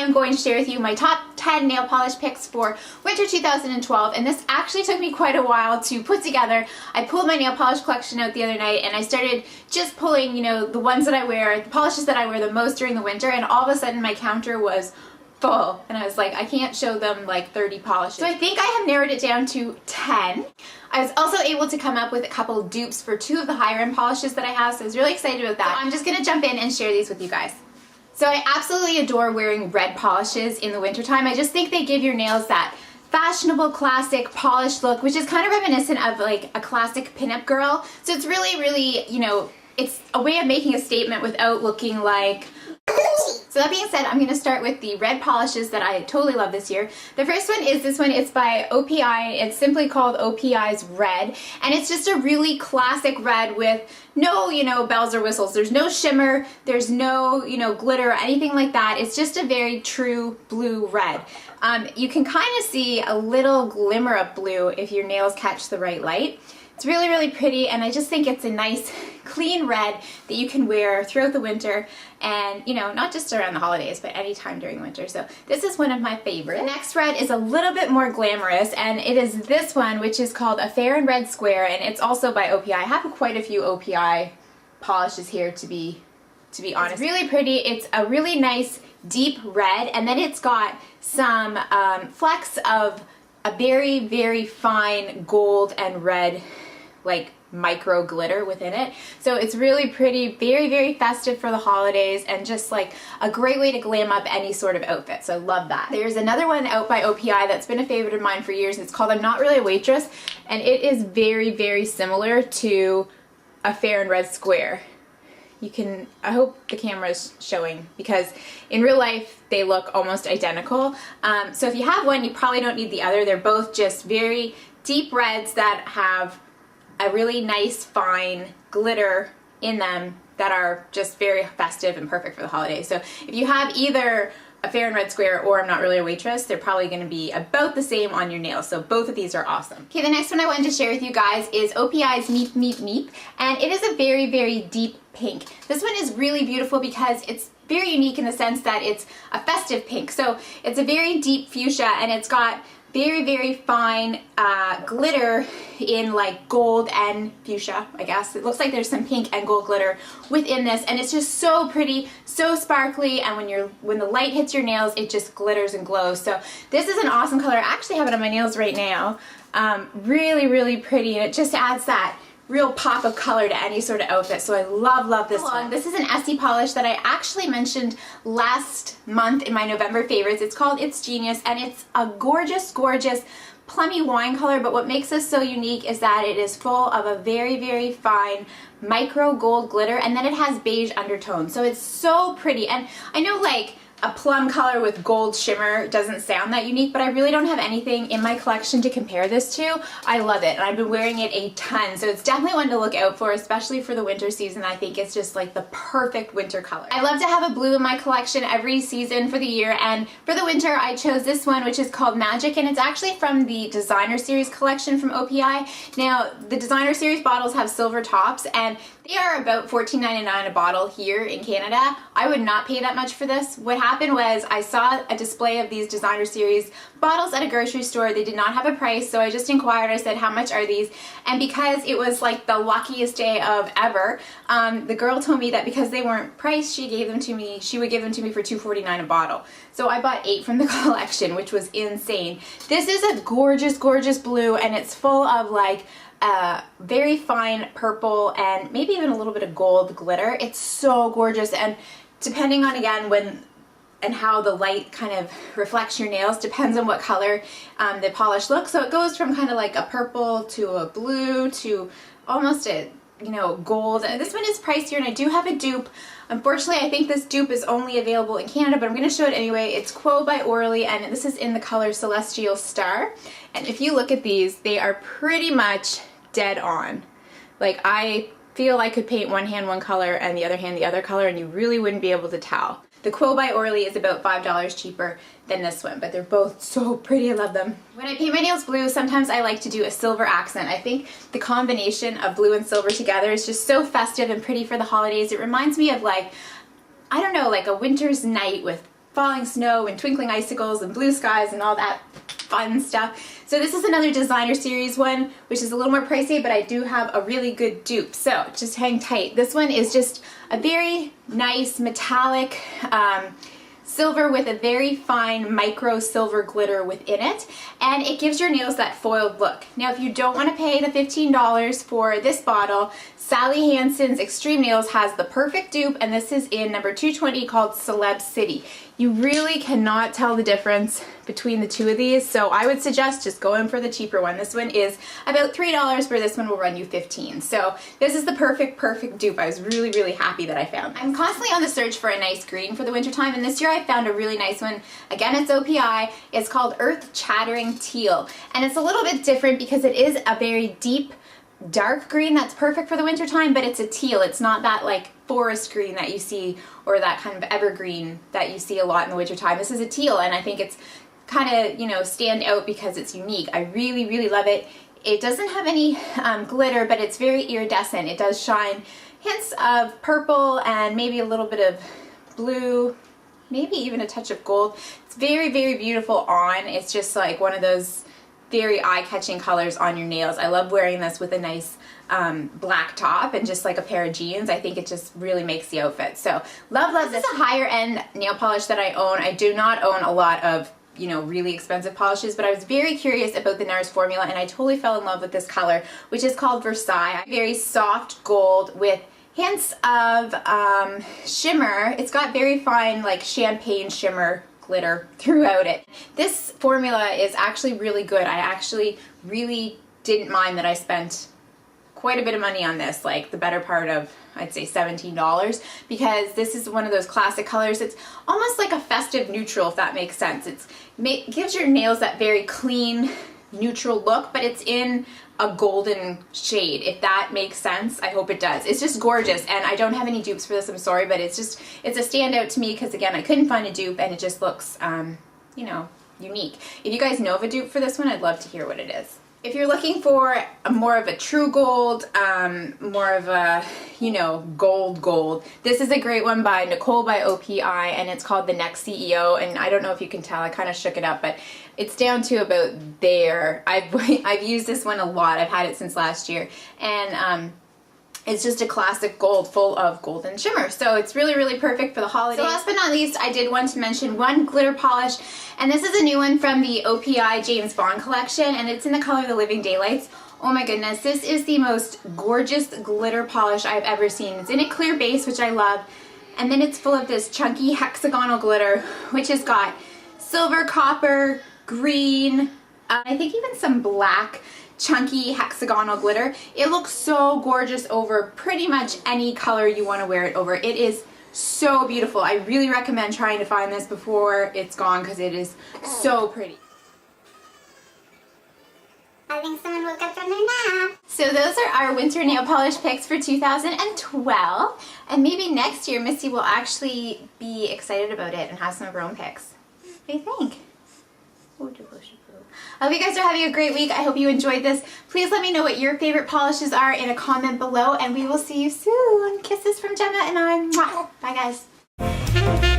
am going to share with you my top 10 nail polish picks for winter 2012, and this actually took me quite a while to put together. I pulled my nail polish collection out the other night and I started just pulling, you know, the ones that I wear, the polishes that I wear the most during the winter, and all of a sudden my counter was full and I was like, I can't show them like 30 polishes. So I think I have narrowed it down to 10. I was also able to come up with a couple of dupes for 2 of the higher end polishes that I have, so I was really excited about that. So I'm just gonna jump in and share these with you guys. So I absolutely adore wearing red polishes in the wintertime. I just think they give your nails that fashionable, classic, polished look, which is kind of reminiscent of like a classic pinup girl. So it's really, you know, it's a way of making a statement without looking like... So that being said, I'm going to start with the red polishes that I totally love this year. The first one is this one. It's by OPI. It's simply called OPI's Red, and it's just a really classic red with no, you know, bells or whistles. There's no shimmer, there's no, you know, glitter or anything like that. It's just a very true blue red. You can kind of see a little glimmer of blue if your nails catch the right light. It's really pretty, and I just think it's a nice clean red that you can wear throughout the winter, and you know, not just around the holidays but any time during winter. So this is one of my favorites. The next red is a little bit more glamorous, and it is this one, which is called a Fair and Red Square, and it's also by OPI. I have quite a few OPI polishes here to be honest. It's really pretty. It's a really nice deep red, and then it's got some flecks of a very fine gold and red, like micro glitter within it. So it's really pretty, very festive for the holidays, and just like a great way to glam up any sort of outfit. So I love that. There's another one out by OPI that's been a favorite of mine for years. It's called I'm Not Really a Waitress, and it is very similar to a Fair and Red Square. You can, I hope the camera's showing, because in real life they look almost identical. So if you have one, you probably don't need the other. They're both just very deep reds that have a really nice fine glitter in them that are just very festive and perfect for the holidays. So if you have either a Fair and Red Square or I'm Not Really a Waitress, they're probably going to be about the same on your nails. So both of these are awesome. Okay, the next one I wanted to share with you guys is OPI's Meep Meep Meep, and it is a very deep pink. This one is really beautiful because it's very unique in the sense that it's a festive pink. So it's a very deep fuchsia, and it's got very fine glitter in like gold and fuchsia, I guess. It looks like there's some pink and gold glitter within this, and it's just so pretty, so sparkly, and when the light hits your nails, it just glitters and glows. So this is an awesome color. I actually have it on my nails right now. Really pretty, and it just adds that real pop of color to any sort of outfit. So I love this one. This is an Essie polish that I actually mentioned last month in my November favorites. It's called It's Genius, and it's a gorgeous plummy wine color, but what makes this so unique is that it is full of a very fine micro gold glitter, and then it has beige undertones. So it's so pretty, and I know like a plum color with gold shimmer doesn't sound that unique, but I really don't have anything in my collection to compare this to. I love it, and I've been wearing it a ton, so it's definitely one to look out for, especially for the winter season. I think it's just like the perfect winter color. I love to have a blue in my collection every season for the year, and for the winter I chose this one, which is called Magic, and it's actually from the Designer Series collection from OPI. Now, the Designer Series bottles have silver tops, and they are about $14.99 a bottle here in Canada. I would not pay that much for this. What happened was I saw a display of these Designer Series bottles at a grocery store. They did not have a price, so I just inquired. I said, how much are these? And because it was like the luckiest day of ever, the girl told me that because they weren't priced, she would give them to me for $2.49 a bottle. So I bought 8 from the collection, which was insane. This is a gorgeous blue, and it's full of like very fine purple and maybe even a little bit of gold glitter. It's so gorgeous, and depending on again when and how the light kind of reflects your nails depends on what color the polish looks. So it goes from kind of like a purple to a blue to almost a, you know, gold. And this one is pricier, and I do have a dupe. Unfortunately, I think this dupe is only available in Canada, but I'm going to show it anyway. It's Quo by Orly, and this is in the color Celestial Star. And if you look at these, they are pretty much dead on. Like, I feel I could paint one hand one color and the other hand the other color, and you really wouldn't be able to tell. The Quo by Orly is about $5 cheaper than this one, but they're both so pretty. I love them. When I paint my nails blue, sometimes I like to do a silver accent. I think the combination of blue and silver together is just so festive and pretty for the holidays. It reminds me of, like, I don't know, like a winter's night with falling snow and twinkling icicles and blue skies and all that fun stuff. So this is another designer series one, which is a little more pricey, but I do have a really good dupe. So just hang tight. This one is just a very nice metallic silver with a very fine micro silver glitter within it, and it gives your nails that foiled look. Now if you don't want to pay the $15 for this bottle, Sally Hansen's Extreme Nails has the perfect dupe, and this is in number 220 called Celeb City. You really cannot tell the difference between the two of these, so I would suggest just go in for the cheaper one. This one is about $3, where this one will run you $15. So this is the perfect dupe. I was really happy that I found. I'm constantly on the search for a nice green for the winter time, and this year I found a really nice one. Again, it's OPI. It's called Earth Chattering Teal, and it's a little bit different because it is a very deep dark green that's perfect for the winter time, but it's a teal. It's not that like forest green that you see, or that kind of evergreen that you see a lot in the winter time. This is a teal, and I think it's kind of, you know, stand out because it's unique. I really love it. It doesn't have any glitter, but it's very iridescent. It does shine hints of purple and maybe a little bit of blue, maybe even a touch of gold. It's very beautiful on. It's just like one of those very eye-catching colors on your nails. I love wearing this with a nice black top and just like a pair of jeans. I think it just really makes the outfit. So love this. This is a higher end nail polish that I own. I do not own a lot of, you know, really expensive polishes, but I was very curious about the NARS formula, and I totally fell in love with this color, which is called Versailles. Very soft gold with hints of shimmer. It's got very fine like champagne shimmer glitter throughout it. This formula is actually really good. I actually really didn't mind that I spent quite a bit of money on this, like the better part of, I'd say $17, because this is one of those classic colors. It's almost like a festive neutral, if that makes sense. It gives your nails that very clean neutral look, but it's in a golden shade, if that makes sense. I hope it does. It's just gorgeous, and I don't have any dupes for this, I'm sorry, but it's a standout to me because, again, I couldn't find a dupe, and it just looks, you know, unique. If you guys know of a dupe for this one, I'd love to hear what it is. If you're looking for more of a true gold, more of a, you know, gold, this is a great one by Nicole by OPI, and it's called The Next CEO, and I don't know if you can tell, I kind of shook it up, but it's down to about there. I've used this one a lot. I've had it since last year, and it's just a classic gold full of golden shimmer. So it's really perfect for the holidays. So last but not least, I did want to mention one glitter polish, and this is a new one from the OPI James Bond collection, and it's in the color The Living Daylights. Oh my goodness, this is the most gorgeous glitter polish I've ever seen. It's in a clear base, which I love, and then it's full of this chunky hexagonal glitter, which has got silver, copper, green, I think even some black chunky hexagonal glitter. It looks so gorgeous over pretty much any color you want to wear it over. It is so beautiful. I really recommend trying to find this before it's gone because it is so pretty. I think someone woke up from their nap. So those are our winter nail polish picks for 2012, and maybe next year Missy will actually be excited about it and have some of her own picks. What do you think? I hope you guys are having a great week. I hope you enjoyed this. Please let me know what your favorite polishes are in a comment below, and we will see you soon. Kisses from Gemma and I. Mwah. Bye guys.